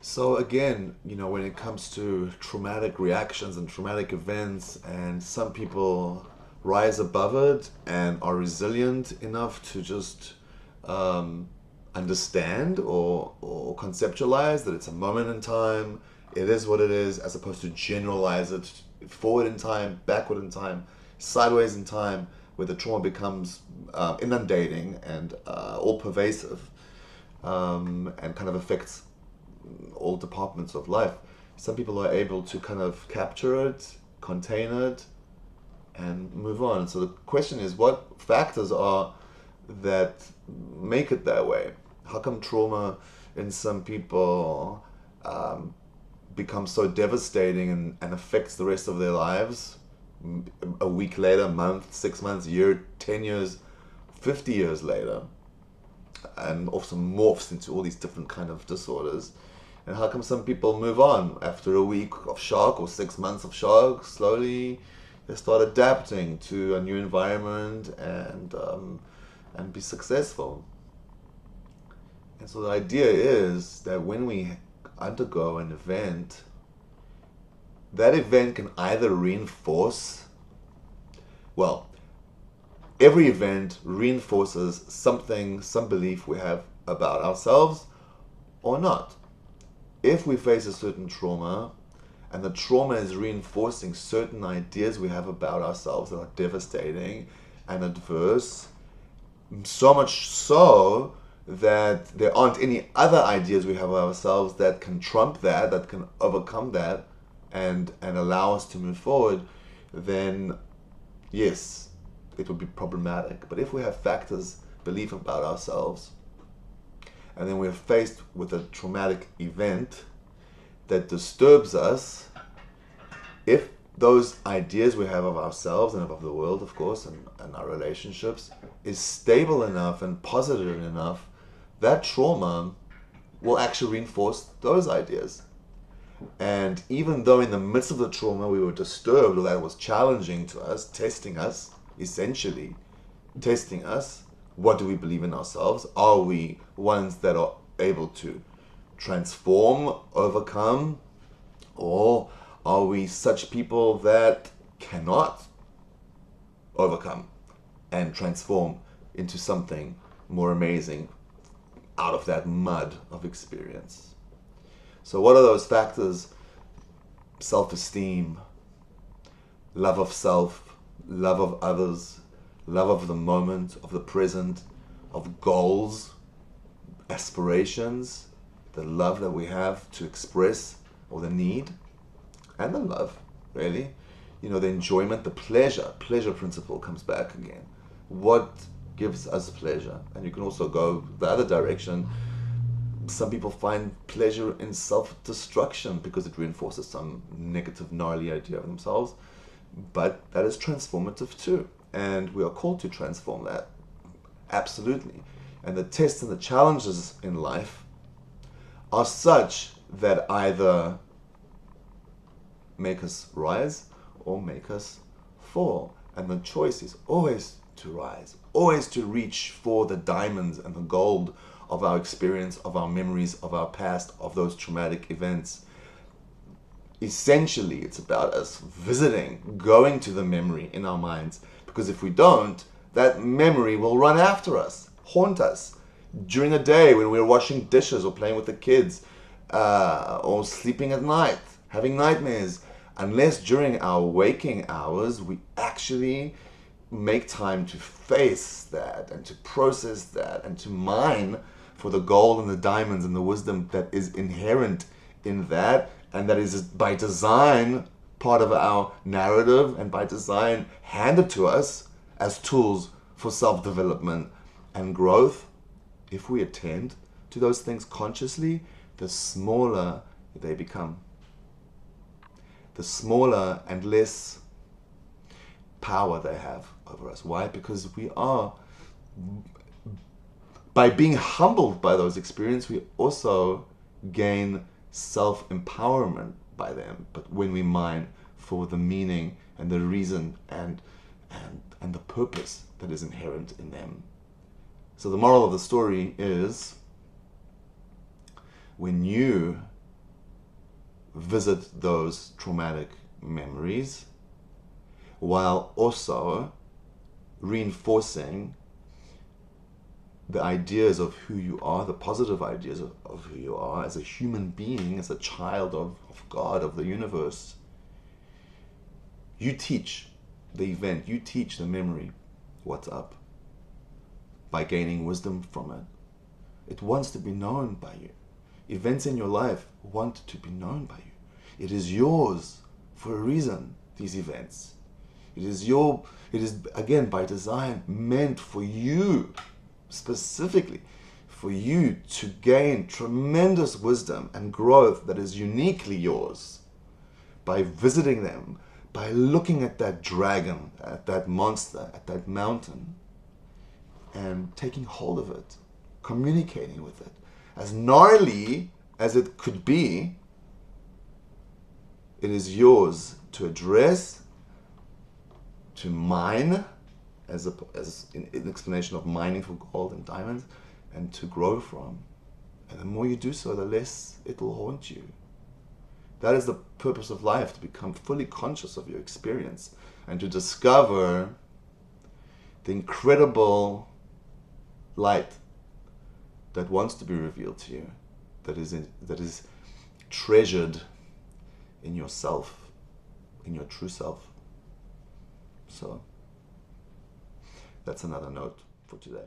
So again, when it comes to traumatic reactions and traumatic events, and some people rise above it and are resilient enough to just um, understand or conceptualize that it's a moment in time, it is what it is, as opposed to generalize it forward in time, backward in time, sideways in time, where the trauma becomes inundating and all pervasive, and kind of affects all departments of life. Some people are able to kind of capture it, contain it, and move on. So the question is, what factors are that make it that way? How come trauma in some people becomes so devastating and affects the rest of their lives? A week later, month, 6 months, year, 10 years, 50 years later, and also morphs into all these different kind of disorders. And how come some people move on after a week of shock or 6 months of shock? Slowly, they start adapting to a new environment and be successful. And so the idea is that when we undergo an event, that event can either reinforce, well, every event reinforces something, some belief we have about ourselves or not. If we face a certain trauma and the trauma is reinforcing certain ideas we have about ourselves that are devastating and adverse, so much so that there aren't any other ideas we have of ourselves that can trump that, that can overcome that and allow us to move forward, then yes, it would be problematic. But if we have factors, belief about ourselves, and then we're faced with a traumatic event that disturbs us, if those ideas we have of ourselves and of the world, of course, and our relationships is stable enough and positive enough, that trauma will actually reinforce those ideas. And even though in the midst of the trauma we were disturbed, or that was challenging to us, testing us, essentially testing us, what do we believe in ourselves? Are we ones that are able to transform, overcome, or are we such people that cannot overcome and transform into something more amazing out of that mud of experience? So what are those factors? Self-esteem, love of self, love of others, love of the moment, of the present, of goals, aspirations, the love that we have to express, or the need, and the love, really. The enjoyment, the pleasure principle comes back again. What gives us pleasure? And you can also go the other direction. Some people find pleasure in self-destruction because it reinforces some negative, gnarly idea of themselves. But that is transformative too. And we are called to transform that. Absolutely. And the tests and the challenges in life are such that either make us rise or make us fall. And the choice is always to rise, always to reach for the diamonds and the gold of our experience, of our memories, of our past, of those traumatic events. Essentially, it's about us visiting, going to the memory in our minds, because if we don't, that memory will run after us, haunt us during the day when we're washing dishes or playing with the kids, or sleeping at night, having nightmares, unless during our waking hours we actually make time to face that and to process that and to mine for the gold and the diamonds and the wisdom that is inherent in that, and that is by design part of our narrative and by design handed to us as tools for self-development and growth. If we attend to those things consciously, the smaller they become. The smaller and less power they have over us. Why? Because we are, by being humbled by those experiences, we also gain self-empowerment by them. But when we mine for the meaning and the reason and the purpose that is inherent in them. So the moral of the story is, when you visit those traumatic memories while also reinforcing the ideas of who you are, the positive ideas of who you are as a human being, as a child of God, of the universe. You teach the event, you teach the memory what's up by gaining wisdom from it. It wants to be known by you. Events in your life want to be known by you. It is yours for a reason, these events. It is again by design meant for you, specifically for you to gain tremendous wisdom and growth that is uniquely yours by visiting them, by looking at that dragon, at that monster, at that mountain, and taking hold of it, communicating with it. As gnarly as it could be, it is yours to address, to mine, as an explanation of mining for gold and diamonds, and to grow from. And the more you do so, the less it will haunt you. That is the purpose of life, to become fully conscious of your experience and to discover the incredible light that wants to be revealed to you, that is treasured in yourself, in your true self. So that's another note for today.